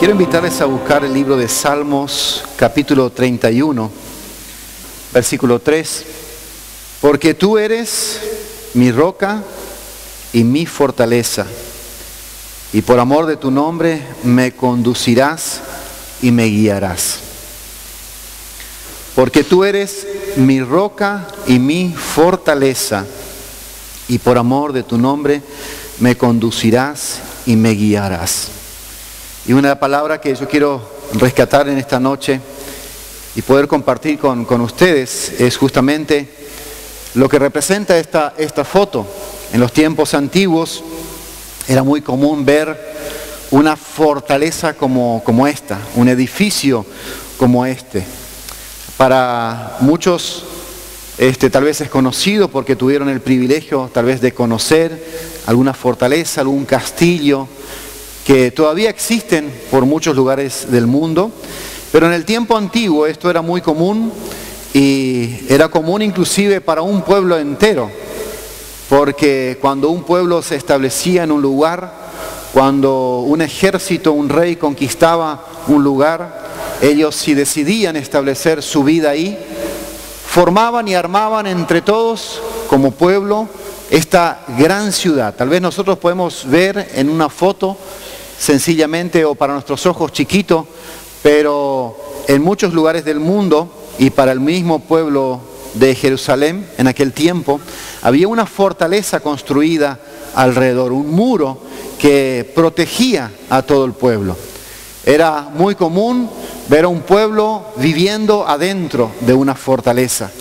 Quiero invitarles a buscar el libro de Salmos, capítulo 31, versículo 3. Porque tú eres mi roca y mi fortaleza, y por amor de tu nombre me conducirás y me guiarás. Porque tú eres mi roca y mi fortaleza, y por amor de tu nombre me conducirás y me guiarás. Y una palabra que yo quiero rescatar en esta noche y poder compartir con ustedes es justamente lo que representa esta foto. En los tiempos antiguos era muy común ver una fortaleza como esta, un edificio como este. Para muchos tal vez es conocido porque tuvieron el privilegio tal vez de conocer alguna fortaleza, algún castillo, que todavía existen por muchos lugares del mundo, pero en el tiempo antiguo esto era muy común y era común inclusive para un pueblo entero, porque cuando un pueblo se establecía en un lugar, cuando un ejército, un rey conquistaba un lugar, ellos si decidían establecer su vida ahí, formaban y armaban entre todos como pueblo esta gran ciudad. Tal vez nosotros podemos ver en una foto sencillamente o para nuestros ojos chiquito, pero en muchos lugares del mundo y para el mismo pueblo de Jerusalén en aquel tiempo había una fortaleza construida alrededor, un muro que protegía a todo el pueblo. Era muy común ver a un pueblo viviendo adentro de una fortaleza.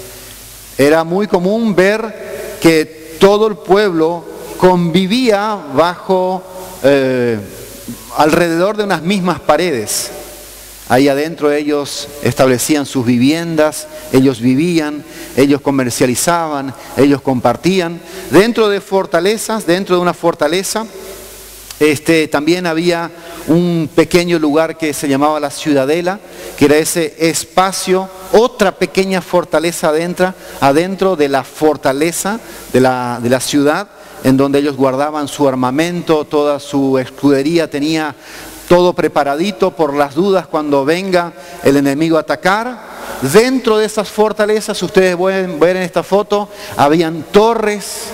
Era muy común ver que todo el pueblo convivía bajo alrededor de unas mismas paredes. Ahí adentro ellos establecían sus viviendas, ellos vivían, ellos comercializaban, ellos compartían. Dentro de fortalezas, dentro de una fortaleza, también había un pequeño lugar que se llamaba la ciudadela, que era ese espacio, otra pequeña fortaleza adentro de la fortaleza de la ciudad, en donde ellos guardaban su armamento, toda su escudería tenía todo preparadito por las dudas cuando venga el enemigo a atacar. Dentro de esas fortalezas, ustedes pueden ver en esta foto, habían torres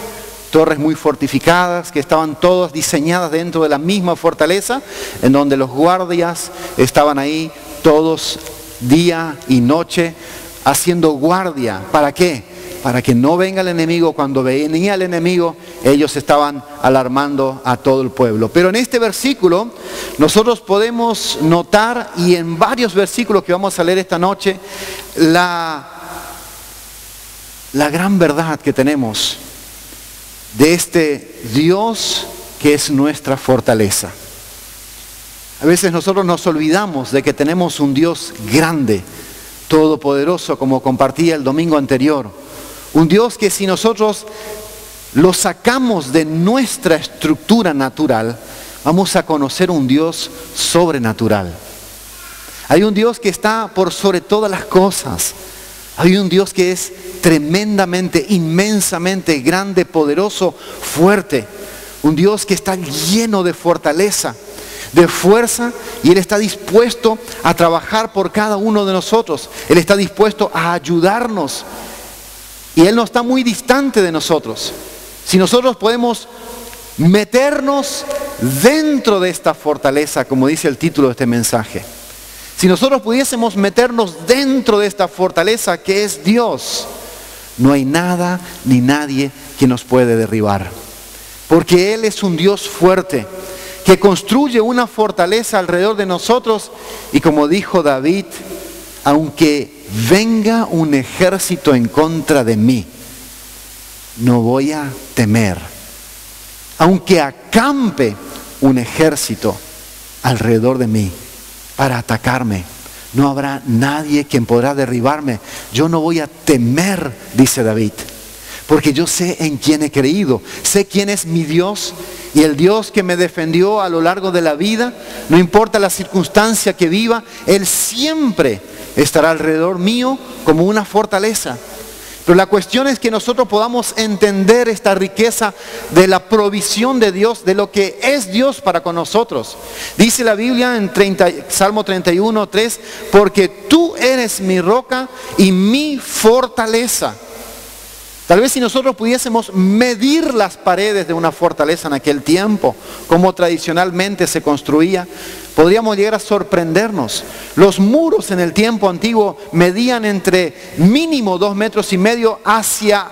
muy fortificadas que estaban todas diseñadas dentro de la misma fortaleza, en donde los guardias estaban ahí todos día y noche haciendo guardia. ¿Para qué? Para que no venga el enemigo. Cuando venía el enemigo, ellos estaban alarmando a todo el pueblo. Pero en este versículo nosotros podemos notar, y en varios versículos que vamos a leer esta noche, la gran verdad que tenemos de este Dios que es nuestra fortaleza. A veces nosotros nos olvidamos de que tenemos un Dios grande, todopoderoso, como compartía el domingo anterior. Un Dios que si nosotros lo sacamos de nuestra estructura natural, vamos a conocer un Dios sobrenatural. Hay un Dios que está por sobre todas las cosas. Hay un Dios que es tremendamente, inmensamente grande, poderoso, fuerte. Un Dios que está lleno de fortaleza, de fuerza, y Él está dispuesto a trabajar por cada uno de nosotros. Él está dispuesto a ayudarnos. Y Él no está muy distante de nosotros. Si nosotros podemos meternos dentro de esta fortaleza, como dice el título de este mensaje. Si nosotros pudiésemos meternos dentro de esta fortaleza que es Dios, no hay nada ni nadie que nos puede derribar. Porque Él es un Dios fuerte, que construye una fortaleza alrededor de nosotros. Y como dijo David, aunque venga un ejército en contra de mí, no voy a temer. Aunque acampe un ejército alrededor de mí para atacarme, no habrá nadie quien podrá derribarme. Yo no voy a temer, dice David, porque yo sé en quién he creído, sé quién es mi Dios, y el Dios que me defendió a lo largo de la vida. No importa la circunstancia que viva, Él siempre estará alrededor mío como una fortaleza. Pero la cuestión es que nosotros podamos entender esta riqueza de la provisión de Dios, de lo que es Dios para con nosotros. Dice la Biblia en Salmo 31, 3, porque tú eres mi roca y mi fortaleza. Tal vez si nosotros pudiésemos medir las paredes de una fortaleza en aquel tiempo, como tradicionalmente se construía, podríamos llegar a sorprendernos. Los muros en el tiempo antiguo medían entre mínimo 2,5 metros hacia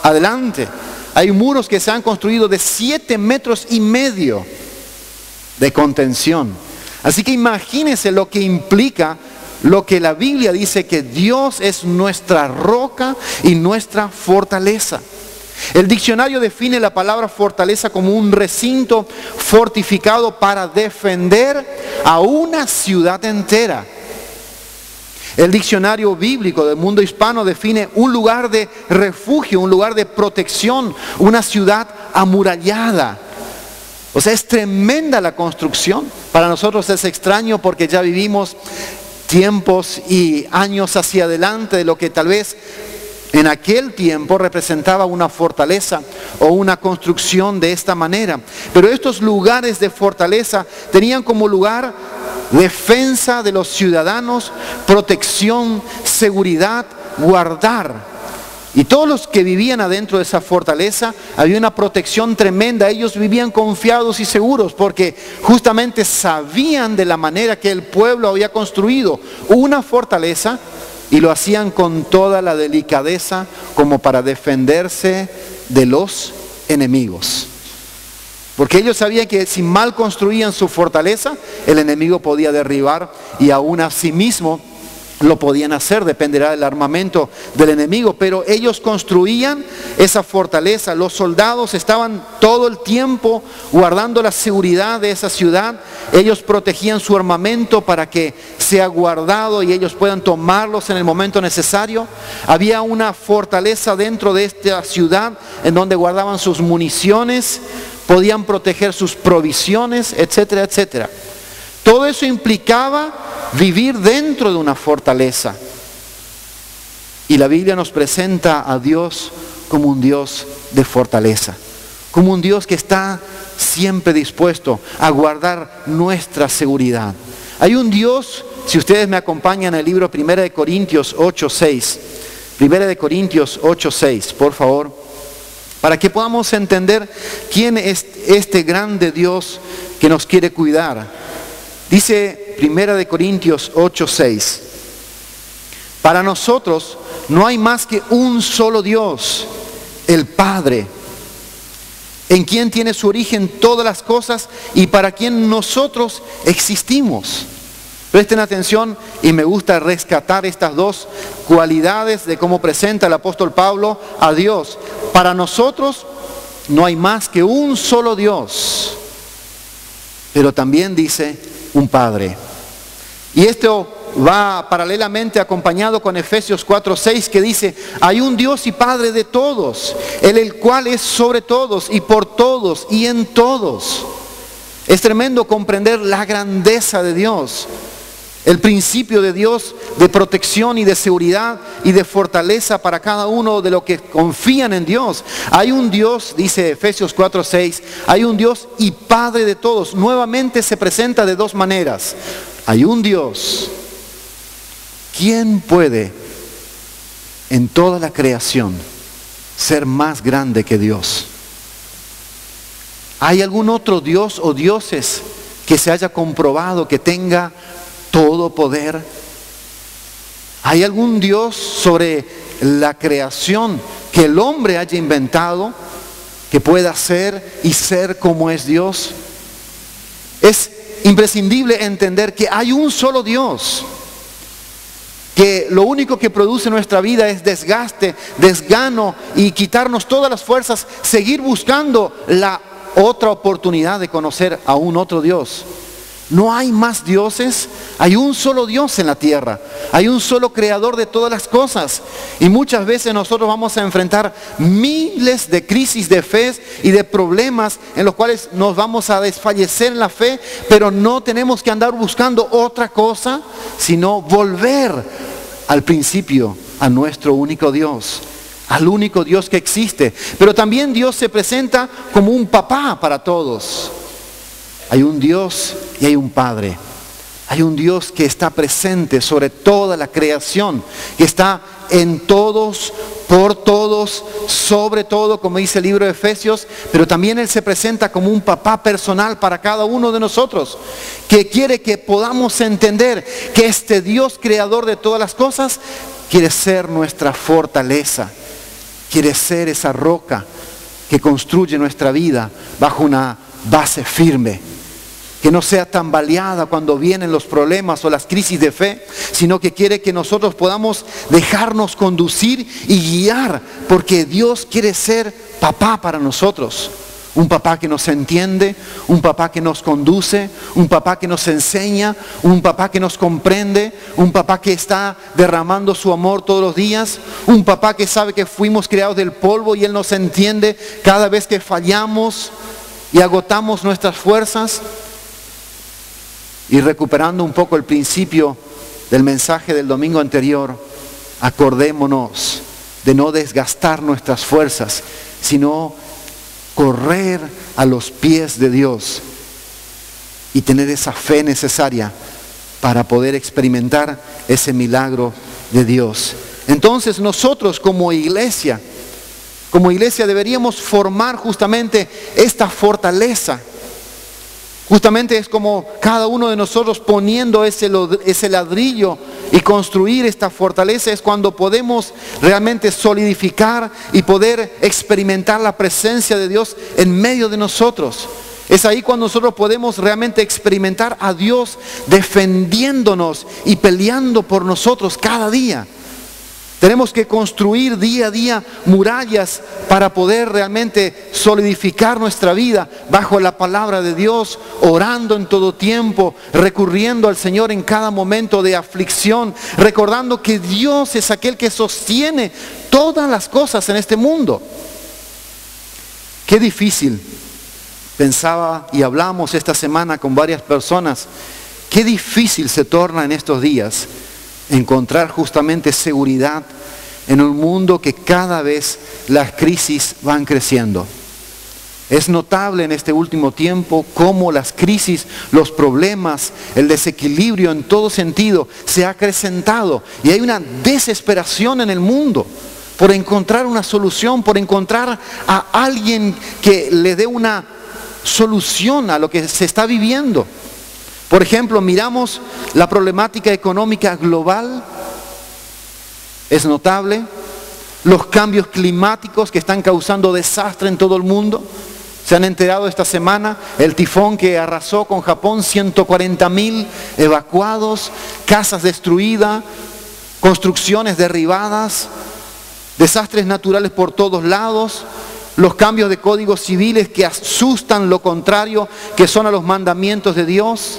adelante. Hay muros que se han construido de 7,5 metros de contención. Así que imagínense lo que implica lo que la Biblia dice, que Dios es nuestra roca y nuestra fortaleza. El diccionario define la palabra fortaleza como un recinto fortificado para defender a una ciudad entera. El diccionario bíblico del mundo hispano define un lugar de refugio, un lugar de protección, una ciudad amurallada. O sea, es tremenda la construcción. Para nosotros es extraño porque ya vivimos tiempos y años hacia adelante de lo que tal vez en aquel tiempo representaba una fortaleza o una construcción de esta manera. Pero estos lugares de fortaleza tenían como lugar defensa de los ciudadanos, protección, seguridad, guardar. Y todos los que vivían adentro de esa fortaleza, había una protección tremenda. Ellos vivían confiados y seguros porque justamente sabían de la manera que el pueblo había construido una fortaleza, y lo hacían con toda la delicadeza como para defenderse de los enemigos. Porque ellos sabían que si mal construían su fortaleza, el enemigo podía derribar, y aún a sí mismo lo podían hacer, dependerá del armamento del enemigo. Pero ellos construían esa fortaleza. Los soldados estaban todo el tiempo guardando la seguridad de esa ciudad. Ellos protegían su armamento para que sea guardado y ellos puedan tomarlos en el momento necesario. Había una fortaleza dentro de esta ciudad en donde guardaban sus municiones, podían proteger sus provisiones, etcétera, etcétera. Todo eso implicaba vivir dentro de una fortaleza. Y la Biblia nos presenta a Dios como un Dios de fortaleza, como un Dios que está siempre dispuesto a guardar nuestra seguridad. Hay un Dios, si ustedes me acompañan en el libro 1 de Corintios 8:6, 1 de Corintios 8:6, por favor, para que podamos entender quién es este grande Dios que nos quiere cuidar. Dice 1 de Corintios 8:6, para nosotros no hay más que un solo Dios, el Padre, en quien tiene su origen todas las cosas y para quien nosotros existimos. Presten atención, y me gusta rescatar estas dos cualidades de cómo presenta el apóstol Pablo a Dios. Para nosotros no hay más que un solo Dios, pero también dice un Padre. Y esto va paralelamente acompañado con Efesios 4:6, que dice: hay un Dios y Padre de todos, el cual es sobre todos y por todos y en todos. Es tremendo comprender la grandeza de Dios, el principio de Dios de protección y de seguridad y de fortaleza para cada uno de los que confían en Dios. Hay un Dios, dice Efesios 4:6, hay un Dios y Padre de todos. Nuevamente se presenta de dos maneras. Hay un Dios. ¿Quién puede en toda la creación ser más grande que Dios? ¿Hay algún otro Dios o dioses que se haya comprobado que tenga todo poder? ¿Hay algún Dios sobre la creación que el hombre haya inventado que pueda ser y ser como es Dios? Es imprescindible entender que hay un solo Dios, que lo único que produce en nuestra vida es desgaste, desgano y quitarnos todas las fuerzas, seguir buscando la otra oportunidad de conocer a un otro Dios. No hay más dioses, hay un solo Dios en la tierra, hay un solo creador de todas las cosas. Y muchas veces nosotros vamos a enfrentar miles de crisis de fe y de problemas en los cuales nos vamos a desfallecer en la fe, pero no tenemos que andar buscando otra cosa, sino volver al principio a nuestro único Dios, al único Dios que existe. Pero también Dios se presenta como un papá para todos. Hay un Dios y hay un Padre. Hay un Dios que está presente sobre toda la creación, que está en todos, por todos, sobre todo, como dice el libro de Efesios, pero también Él se presenta como un papá personal para cada uno de nosotros, que quiere que podamos entender que este Dios creador de todas las cosas quiere ser nuestra fortaleza, quiere ser esa roca que construye nuestra vida bajo una base firme, que no sea tambaleada cuando vienen los problemas o las crisis de fe, sino que quiere que nosotros podamos dejarnos conducir y guiar, porque Dios quiere ser papá para nosotros. Un papá que nos entiende, un papá que nos conduce, un papá que nos enseña, un papá que nos comprende, un papá que está derramando su amor todos los días, un papá que sabe que fuimos creados del polvo y Él nos entiende cada vez que fallamos y agotamos nuestras fuerzas. Y recuperando un poco el principio del mensaje del domingo anterior, acordémonos de no desgastar nuestras fuerzas, sino correr a los pies de Dios y tener esa fe necesaria para poder experimentar ese milagro de Dios. Entonces nosotros como iglesia deberíamos formar justamente esta fortaleza. Justamente es como cada uno de nosotros poniendo ese ladrillo y construir esta fortaleza, es cuando podemos realmente solidificar y poder experimentar la presencia de Dios en medio de nosotros. Es ahí cuando nosotros podemos realmente experimentar a Dios defendiéndonos y peleando por nosotros cada día. Tenemos que construir día a día murallas para poder realmente solidificar nuestra vida bajo la palabra de Dios, orando en todo tiempo, recurriendo al Señor en cada momento de aflicción, recordando que Dios es aquel que sostiene todas las cosas en este mundo. Qué difícil, pensaba y hablamos esta semana con varias personas, qué difícil se torna en estos días encontrar justamente seguridad en un mundo que cada vez las crisis van creciendo. Es notable en este último tiempo cómo las crisis, los problemas, el desequilibrio en todo sentido se ha acrecentado y hay una desesperación en el mundo por encontrar una solución, por encontrar a alguien que le dé una solución a lo que se está viviendo. Por ejemplo, miramos la problemática económica global, es notable, los cambios climáticos que están causando desastre en todo el mundo. Se han enterado esta semana, el tifón que arrasó con Japón, 140,000 evacuados, casas destruidas, construcciones derribadas, desastres naturales por todos lados, los cambios de códigos civiles que asustan lo contrario, que son a los mandamientos de Dios.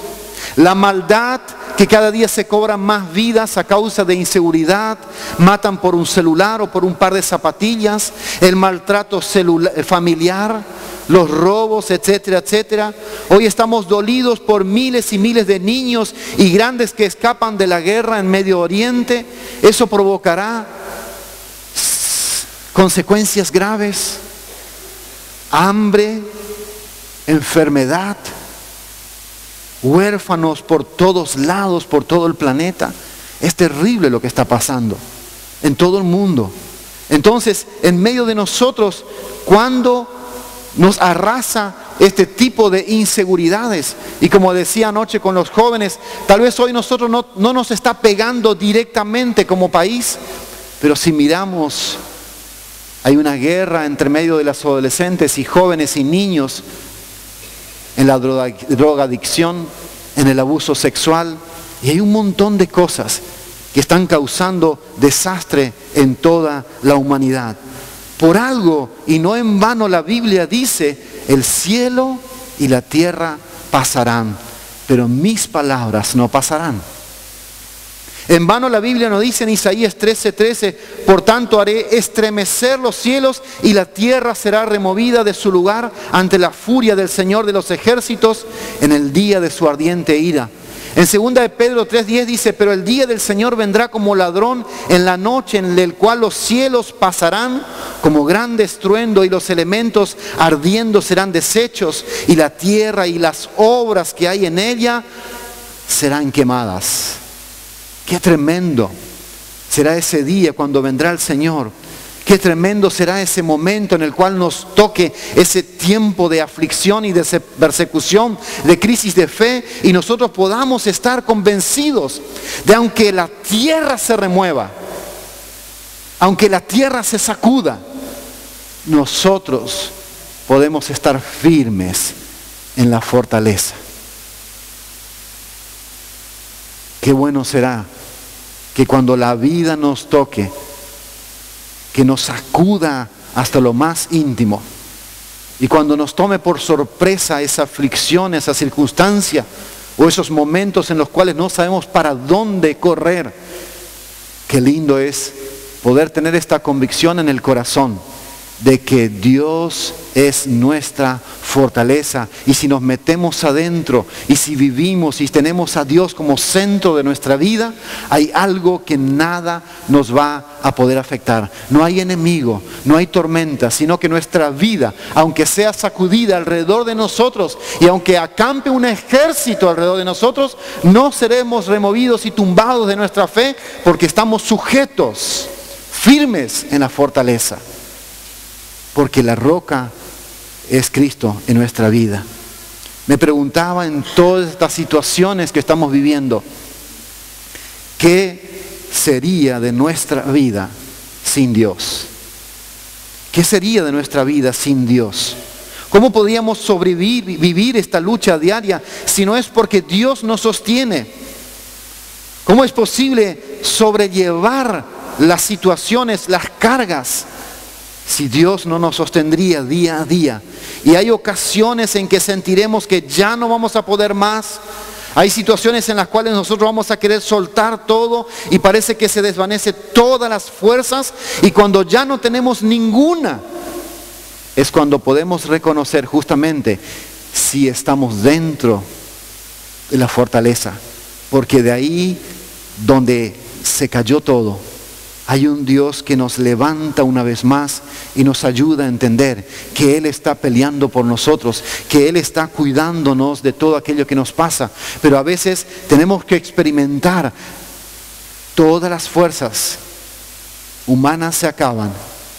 La maldad, que cada día se cobran más vidas a causa de inseguridad, matan por un celular o por un par de zapatillas, el maltrato familiar, los robos, etcétera, etcétera. Hoy estamos dolidos por miles y miles de niños y grandes que escapan de la guerra en Medio Oriente. Eso provocará consecuencias graves, hambre, enfermedad, huérfanos por todos lados, por todo el planeta. Es terrible lo que está pasando en todo el mundo. Entonces, en medio de nosotros, cuando nos arrasa este tipo de inseguridades, y como decía anoche con los jóvenes, tal vez hoy nosotros no nos está pegando directamente como país, pero si miramos, hay una guerra entre medio de los adolescentes y jóvenes y niños, en la drogadicción, en el abuso sexual, y hay un montón de cosas que están causando desastre en toda la humanidad. Por algo, y no en vano, la Biblia dice, el cielo y la tierra pasarán, pero mis palabras no pasarán. En vano la Biblia nos dice en Isaías 13:13, por tanto haré estremecer los cielos y la tierra será removida de su lugar ante la furia del Señor de los ejércitos en el día de su ardiente ira. En 2 de Pedro 3:10 dice, pero el día del Señor vendrá como ladrón en la noche, en el cual los cielos pasarán como grande estruendo y los elementos ardiendo serán deshechos y la tierra y las obras que hay en ella serán quemadas. Qué tremendo será ese día cuando vendrá el Señor. Qué tremendo será ese momento en el cual nos toque ese tiempo de aflicción y de persecución, de crisis de fe, y nosotros podamos estar convencidos de, aunque la tierra se remueva, aunque la tierra se sacuda, nosotros podemos estar firmes en la fortaleza. Qué bueno será que cuando la vida nos toque, que nos sacuda hasta lo más íntimo, y cuando nos tome por sorpresa esa aflicción, esa circunstancia, o esos momentos en los cuales no sabemos para dónde correr, qué lindo es poder tener esta convicción en el corazón de que Dios es nuestra fortaleza, y si nos metemos adentro y si vivimos y tenemos a Dios como centro de nuestra vida, hay algo que nada nos va a poder afectar. No hay enemigo, no hay tormenta, sino que nuestra vida, aunque sea sacudida alrededor de nosotros y aunque acampe un ejército alrededor de nosotros, no seremos removidos y tumbados de nuestra fe, porque estamos sujetos, firmes en la fortaleza. Porque la roca es Cristo en nuestra vida. Me preguntaba en todas estas situaciones que estamos viviendo, ¿qué sería de nuestra vida sin Dios? ¿Qué sería de nuestra vida sin Dios? ¿Cómo podríamos sobrevivir, vivir esta lucha diaria si no es porque Dios nos sostiene? ¿Cómo es posible sobrellevar las situaciones, las cargas, si Dios no nos sostendría día a día? Y hay ocasiones en que sentiremos que ya no vamos a poder más. Hay situaciones en las cuales nosotros vamos a querer soltar todo y parece que se desvanece todas las fuerzas, y cuando ya no tenemos ninguna, es cuando podemos reconocer justamente si estamos dentro de la fortaleza, porque de ahí donde se cayó todo, hay un Dios que nos levanta una vez más y nos ayuda a entender que Él está peleando por nosotros, que Él está cuidándonos de todo aquello que nos pasa. Pero a veces tenemos que experimentar, todas las fuerzas humanas se acaban,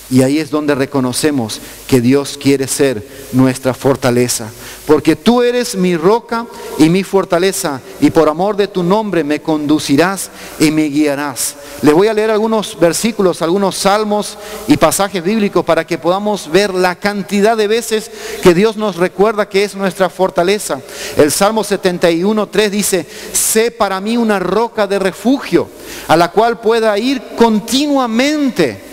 y ahí es donde reconocemos que Dios quiere ser nuestra fortaleza. Porque tú eres mi roca y mi fortaleza, y por amor de tu nombre me conducirás y me guiarás. Les voy a leer algunos versículos, algunos salmos y pasajes bíblicos para que podamos ver la cantidad de veces que Dios nos recuerda que es nuestra fortaleza. El Salmo 71:3 dice, sé para mí una roca de refugio, a la cual pueda ir continuamente.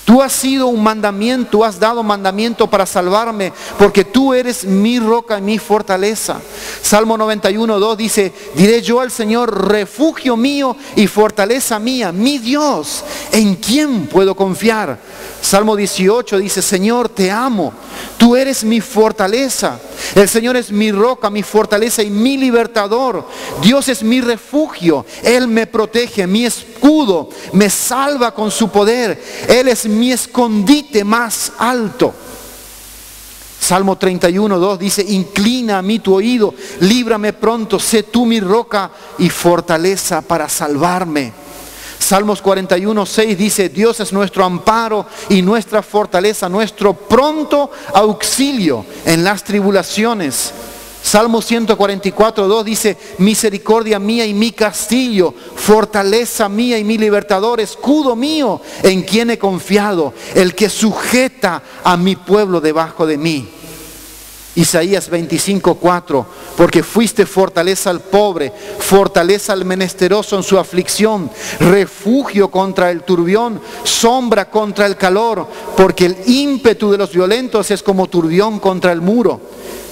Tú has sido un mandamiento, tú has dado mandamiento para salvarme, porque tú eres mi roca y mi fortaleza. Salmo 91:2 dice, diré yo al Señor, refugio mío y fortaleza mía, mi Dios, ¿en quién puedo confiar? Salmo 18 dice, Señor, te amo, tú eres mi fortaleza. El Señor es mi roca, mi fortaleza y mi libertador. Dios es mi refugio, Él me protege, mi escudo, me salva con su poder. Él es mi escondite más alto. Salmo 31:2 dice, inclina a mí tu oído, líbrame pronto, sé tú mi roca y fortaleza para salvarme. Salmos 41:6 dice, Dios es nuestro amparo y nuestra fortaleza, nuestro pronto auxilio en las tribulaciones. Salmo 144:2 dice, misericordia mía y mi castillo, fortaleza mía y mi libertador, escudo mío en quien he confiado, el que sujeta a mi pueblo debajo de mí. Isaías 25:4, porque fuiste fortaleza al pobre, fortaleza al menesteroso en su aflicción, refugio contra el turbión, sombra contra el calor, porque el ímpetu de los violentos es como turbión contra el muro.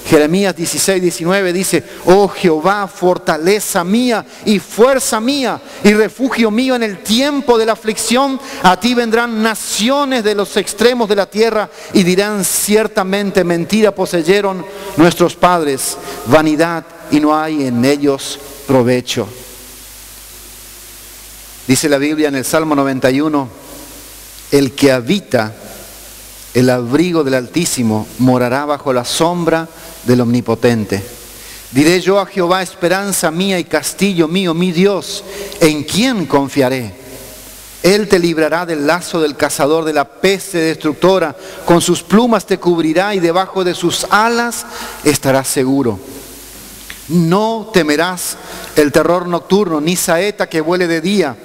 Jeremías 16:19 dice, oh Jehová, fortaleza mía y fuerza mía y refugio mío en el tiempo de la aflicción, a ti vendrán naciones de los extremos de la tierra y dirán, ciertamente mentira poseyeron nuestros padres, vanidad y no hay en ellos provecho. Dice la Biblia en el Salmo 91, el que habita el abrigo del Altísimo morará bajo la sombra del Omnipotente. Diré yo a Jehová, esperanza mía y castillo mío, mi Dios, ¿en quién confiaré? Él te librará del lazo del cazador, de la peste destructora. Con sus plumas te cubrirá y debajo de sus alas estarás seguro. No temerás el terror nocturno, ni saeta que vuele de día,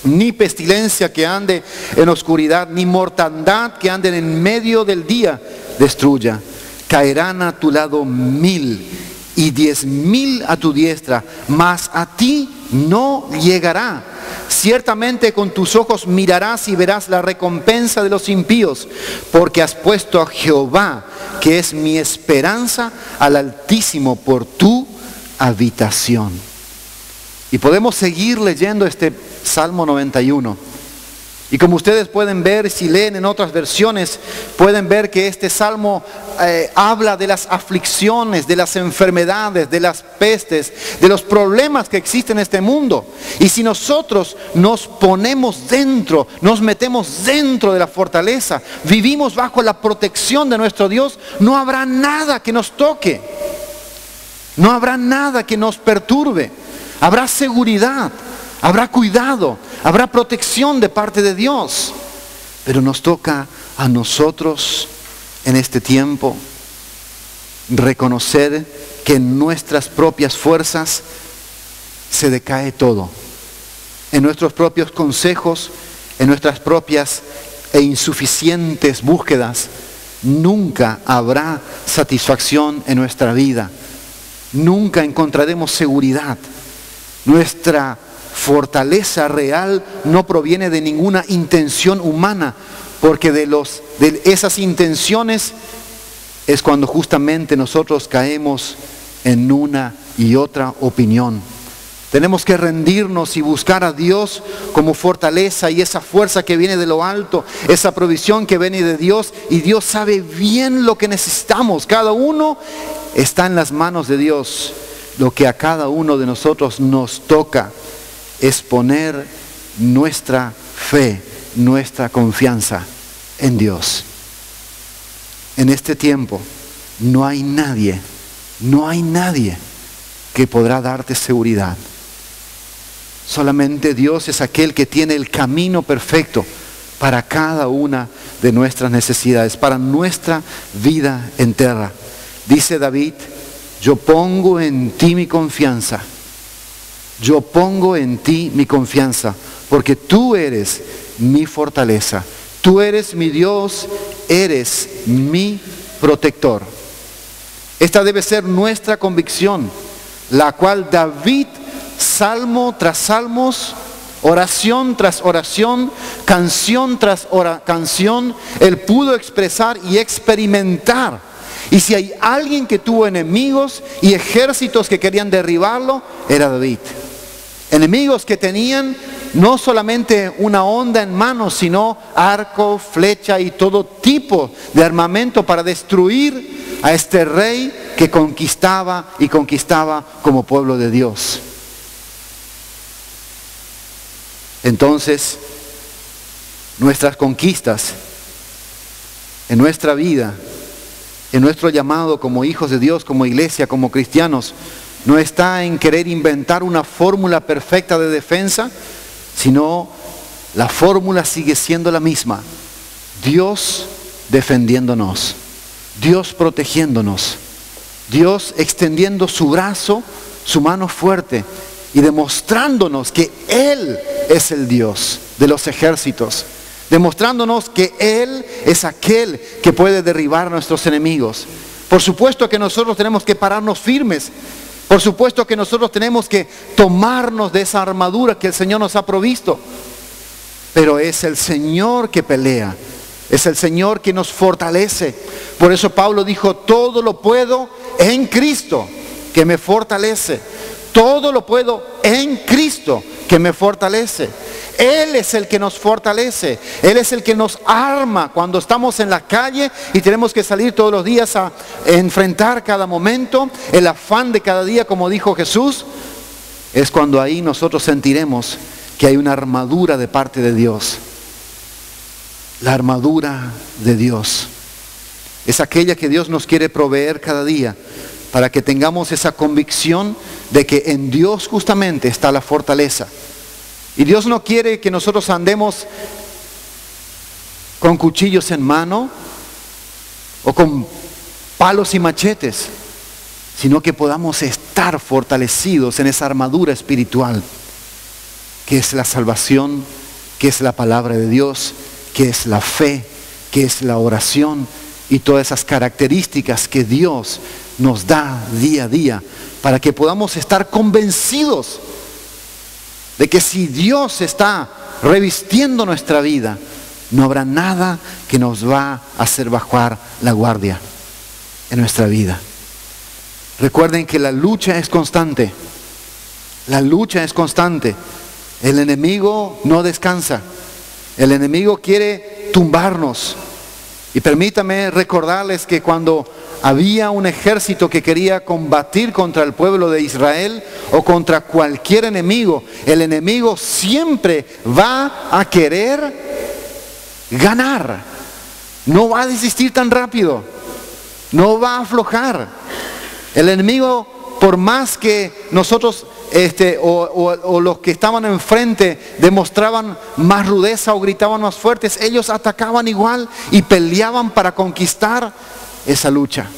ni pestilencia que ande en oscuridad, ni mortandad que ande en medio del día destruya. Caerán a tu lado 1000 y 10.000 a tu diestra, mas a ti no llegará. Ciertamente con tus ojos mirarás y verás la recompensa de los impíos, porque has puesto a Jehová, que es mi esperanza, al Altísimo por tu habitación. Y podemos seguir leyendo este Salmo 91. Y como ustedes pueden ver, si leen en otras versiones, pueden ver que este salmo habla de las aflicciones, de las enfermedades, de las pestes, de los problemas que existen en este mundo. Y si nosotros nos ponemos dentro, nos metemos dentro de la fortaleza, vivimos bajo la protección de nuestro Dios, no habrá nada que nos toque, no habrá nada que nos perturbe, habrá seguridad. Habrá cuidado, habrá protección de parte de Dios. Pero nos toca a nosotros en este tiempo reconocer que en nuestras propias fuerzas se decae todo. En nuestros propios consejos, en nuestras propias e insuficientes búsquedas, nunca habrá satisfacción en nuestra vida. Nunca encontraremos seguridad. Nuestra fortaleza real no proviene de ninguna intención humana, porque de esas intenciones es cuando justamente nosotros caemos en una y otra opinión. Tenemos que rendirnos y buscar a Dios como fortaleza y esa fuerza que viene de lo alto, esa provisión que viene de Dios, y Dios sabe bien lo que necesitamos. Cada uno está en las manos de Dios. Lo que a cada uno de nosotros nos toca es poner nuestra fe, nuestra confianza en Dios. En este tiempo no hay nadie que podrá darte seguridad. Solamente Dios es aquel que tiene el camino perfecto para cada una de nuestras necesidades, para nuestra vida entera. Dice David, yo pongo en ti mi confianza. Yo pongo en ti mi confianza, porque tú eres mi fortaleza. Tú eres mi Dios, eres mi protector. Esta debe ser nuestra convicción, la cual David, salmo tras salmos, oración tras oración, canción tras canción, él pudo expresar y experimentar. Y si hay alguien que tuvo enemigos y ejércitos que querían derribarlo, era David. Enemigos que tenían no solamente una honda en manos, sino arco, flecha y todo tipo de armamento para destruir a este rey que conquistaba y conquistaba como pueblo de Dios. Entonces, nuestras conquistas en nuestra vida, en nuestro llamado como hijos de Dios, como iglesia, como cristianos, no está en querer inventar una fórmula perfecta de defensa, sino la fórmula sigue siendo la misma. Dios defendiéndonos, Dios protegiéndonos, Dios extendiendo su brazo, su mano fuerte y demostrándonos que Él es el Dios de los ejércitos, demostrándonos que Él es aquel que puede derribar a nuestros enemigos. Por supuesto que nosotros tenemos que pararnos firmes. Por supuesto que nosotros tenemos que tomarnos de esa armadura que el Señor nos ha provisto. Pero es el Señor que pelea. Es el Señor que nos fortalece. Por eso Pablo dijo, todo lo puedo en Cristo que me fortalece. Todo lo puedo en Cristo que me fortalece. Él es el que nos fortalece. Él es el que nos arma cuando estamos en la calle y tenemos que salir todos los días a enfrentar cada momento, el afán de cada día, como dijo Jesús. es cuando ahí nosotros sentiremos que hay una armadura de parte de Dios. La armadura de Dios es aquella que Dios nos quiere proveer cada día para que tengamos esa convicción de que en Dios justamente está la fortaleza. Y Dios no quiere que nosotros andemos con cuchillos en mano o con palos y machetes, sino que podamos estar fortalecidos en esa armadura espiritual, que es la salvación, que es la palabra de Dios, que es la fe, que es la oración y todas esas características que Dios nos da día a día para que podamos estar convencidos de que si Dios está revistiendo nuestra vida, no habrá nada que nos va a hacer bajar la guardia en nuestra vida. Recuerden que la lucha es constante. La lucha es constante. El enemigo no descansa. El enemigo quiere tumbarnos. Y permítame recordarles que cuando había un ejército que quería combatir contra el pueblo de Israel o contra cualquier enemigo, el enemigo siempre va a querer ganar. No va a desistir tan rápido. No va a aflojar. El enemigo, por más que nosotros o los que estaban enfrente demostraban más rudeza o gritaban más fuertes, ellos atacaban igual y peleaban para conquistar esa lucha.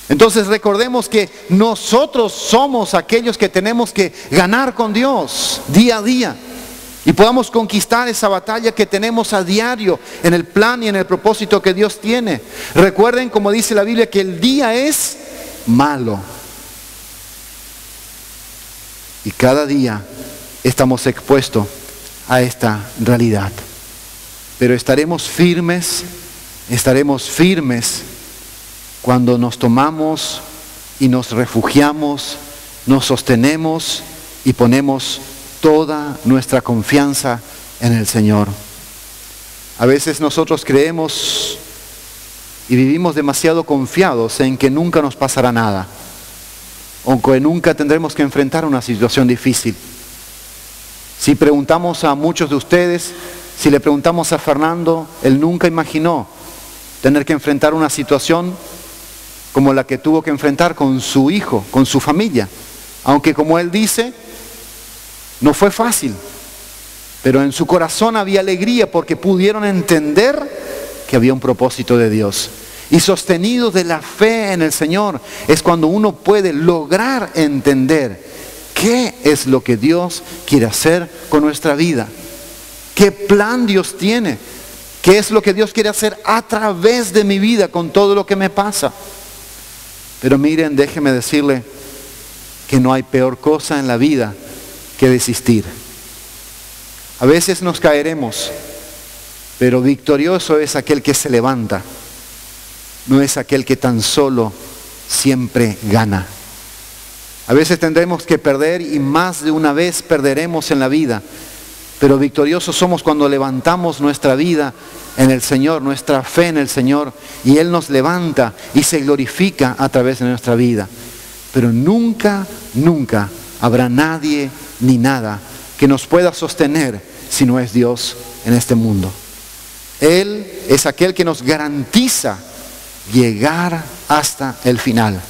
Entonces recordemos que nosotros somos aquellos que tenemos que ganar con Dios día a día y podamos conquistar esa batalla que tenemos a diario en el plan y en el propósito que Dios tiene. Recuerden, como dice la Biblia, que el día es malo. Y cada día estamos expuestos a esta realidad. Pero estaremos firmes cuando nos tomamos y nos refugiamos, nos sostenemos y ponemos toda nuestra confianza en el Señor. A veces nosotros creemos y vivimos demasiado confiados en que nunca nos pasará nada, o que nunca tendremos que enfrentar una situación difícil. Si preguntamos a muchos de ustedes, si le preguntamos a Fernando, él nunca imaginó tener que enfrentar una situación como la que tuvo que enfrentar con su hijo, con su familia. Aunque, como él dice, no fue fácil, pero en su corazón había alegría porque pudieron entender que había un propósito de Dios. Y sostenidos de la fe en el Señor es cuando uno puede lograr entender qué es lo que Dios quiere hacer con nuestra vida, qué plan Dios tiene, qué es lo que Dios quiere hacer a través de mi vida con todo lo que me pasa. Pero miren, déjeme decirle que no hay peor cosa en la vida que desistir. A veces nos caeremos, pero victorioso es aquel que se levanta. No es aquel que tan solo siempre gana. A veces tendremos que perder y más de una vez perderemos en la vida. Pero victoriosos somos cuando levantamos nuestra vida en el Señor, nuestra fe en el Señor. Y Él nos levanta y se glorifica a través de nuestra vida. Pero nunca, nunca habrá nadie ni nada que nos pueda sostener si no es Dios en este mundo. Él es aquel que nos garantiza llegar hasta el final,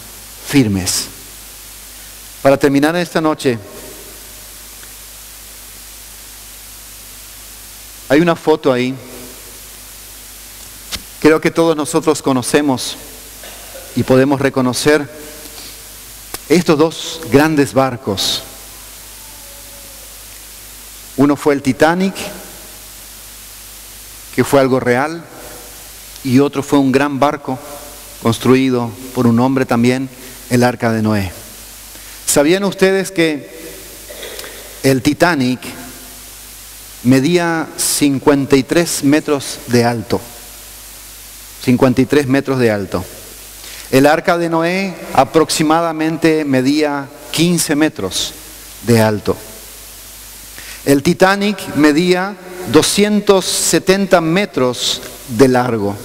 firmes. Para terminar esta noche, hay una foto ahí. Creo que todos nosotros conocemos y podemos reconocer estos dos grandes barcos. Uno fue el Titanic, que fue algo real, y otro fue un gran barco construido por un hombre también, el Arca de Noé. ¿Sabían ustedes que el Titanic medía 53 metros de alto? 53 metros de alto. El Arca de Noé aproximadamente medía 15 metros de alto. El Titanic medía 270 metros de largo.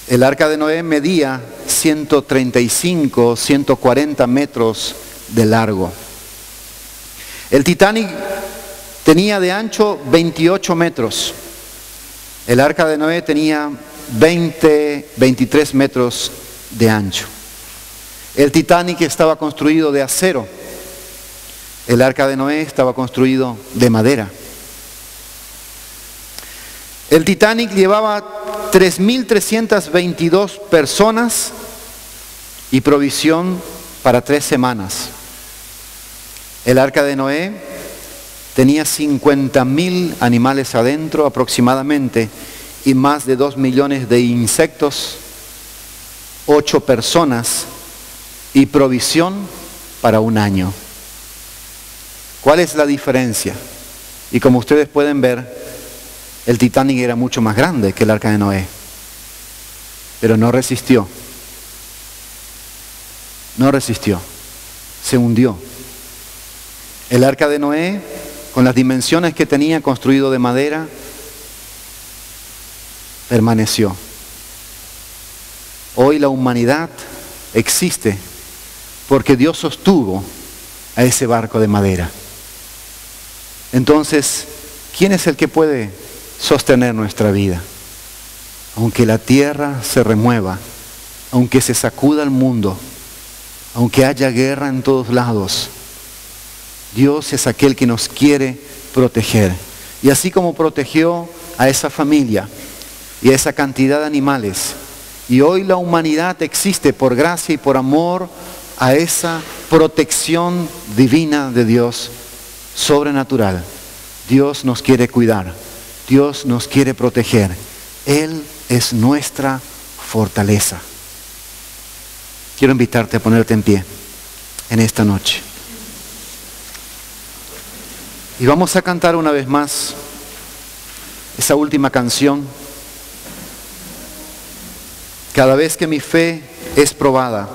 El Arca de Noé medía 135, 140 metros de largo. El Titanic tenía de ancho 28 metros. El arca de Noé tenía 23 metros de ancho. El Titanic estaba construido de acero. El arca de Noé estaba construido de madera. El Titanic llevaba 3.322 personas y provisión para 3 semanas. El arca de Noé tenía 50.000 animales adentro aproximadamente y más de 2 millones de insectos, 8 personas y provisión para un año. ¿Cuál es la diferencia? Y como ustedes pueden ver, el Titanic era mucho más grande que el arca de Noé, pero no resistió. No resistió, se hundió. El arca de Noé, con las dimensiones que tenía, construido de madera, permaneció. Hoy la humanidad existe porque Dios sostuvo a ese barco de madera. Entonces, ¿quién es el que puede sostener nuestra vida? Aunque la tierra se remueva, aunque se sacuda el mundo, aunque haya guerra en todos lados, Dios es aquel que nos quiere proteger. Y así como protegió a esa familia y a esa cantidad de animales, y hoy la humanidad existe por gracia y por amor a esa protección divina de Dios, sobrenatural. Dios nos quiere cuidar, Dios nos quiere proteger. Él es nuestra fortaleza. Quiero invitarte a ponerte en pie en esta noche. Y vamos a cantar una vez más esa última canción. Cada vez que mi fe es probada,